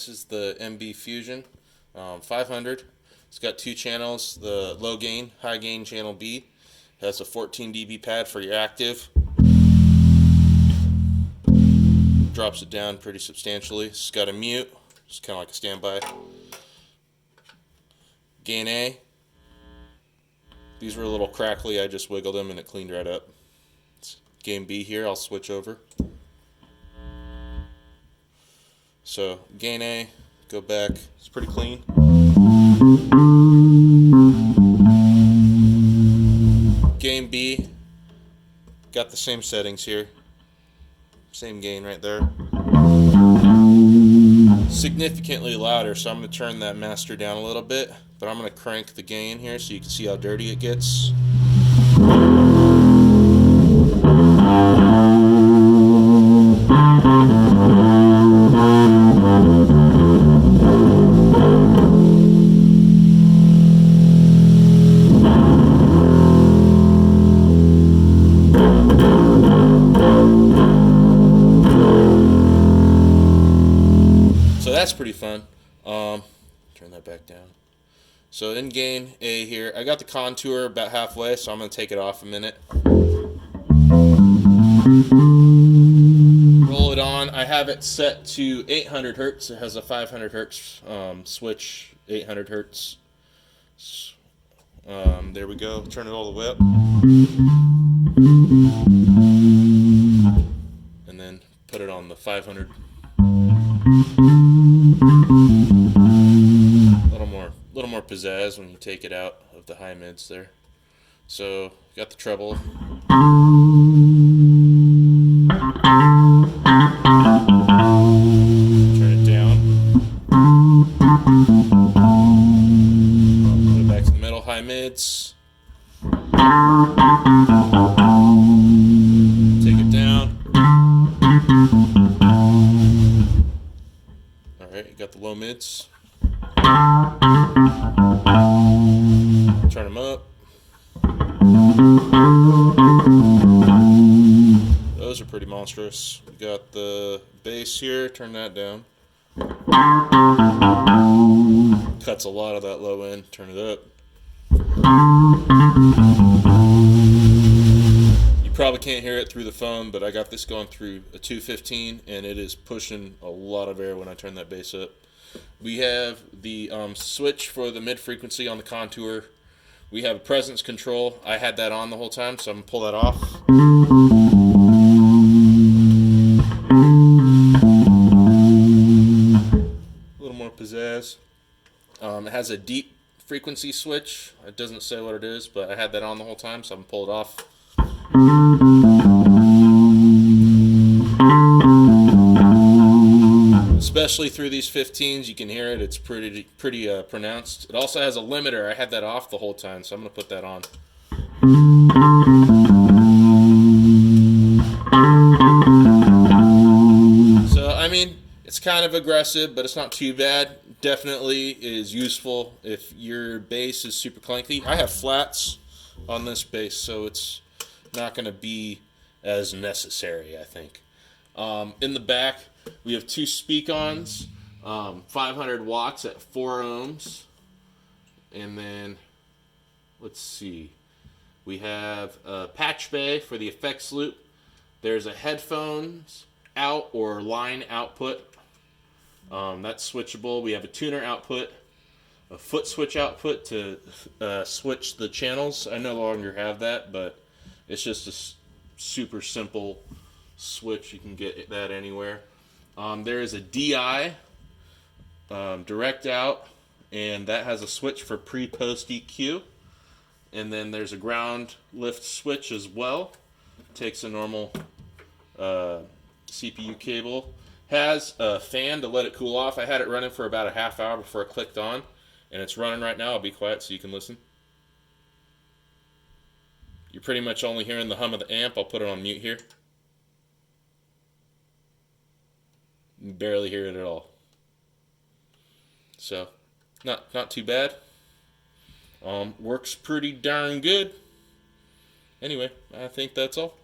This is the MB Fusion 500. It's got two channels, the low gain, high gain channel B. It has a 14 dB pad for your active. Drops it down pretty substantially. It's got a mute, it's kind of like a standby. Gain A. These were a little crackly, I just wiggled them and it cleaned right up. It's gain B here, I'll switch over. So gain A, go back, it's pretty clean. Gain B, got the same settings here. Same gain right there. Significantly louder, so I'm going to turn that master down a little bit, but I'm going to crank the gain here so you can see how dirty it gets. So that's pretty fun. Turn that back down. So in gain A here, I got the contour about halfway, so I'm going to take it off a minute. Roll it on. I have it set to 800 hertz. It has a 500 hertz switch, 800 hertz. There we go. Turn it all the way up. And then put it on the 500. A little more pizzazz when you take it out of the high mids there. So got the treble. Turn it down. Put it back to the middle, high mids. Take it down. Alright, you got the low mids. Turn them up. Those are pretty monstrous. We got the bass here, turn that down. Cuts a lot of that low end, turn it up. You probably can't hear it through the phone, but I got this going through a 215 and it is pushing a lot of air when I turn that bass up. We have the switch for the mid frequency on the contour. We have presence control. I had that on the whole time, so I'm going to pull that off. A little more pizzazz. It has a deep frequency switch. It doesn't say what it is, but I had that on the whole time, so I'm going to pull it off. Especially through these 15s, you can hear it. It's pretty pronounced. It also has a limiter. I had that off the whole time, so I'm going to put that on. So, I mean, it's kind of aggressive, but it's not too bad. Definitely is useful if your bass is super clanky. I have flats on this bass, so it's not going to be as necessary, I think. In the back, we have two speak-ons, 500 watts at 4 ohms. And then, let's see, we have a patch bay for the effects loop. There's a headphones out or line output. That's switchable. We have a tuner output, a foot switch output to switch the channels. I no longer have that, but it's just a super simple switch. You can get that anywhere. There is a DI, direct out, and that has a switch for pre-post EQ. And then there's a ground lift switch as well. Takes a normal CPU cable. Has a fan to let it cool off. I had it running for about a half hour before it clicked on, and it's running right now. I'll be quiet so you can listen. You're pretty much only hearing the hum of the amp. I'll put it on mute here. You barely hear it at all. So, not too bad. Works pretty darn good. Anyway, I think that's all.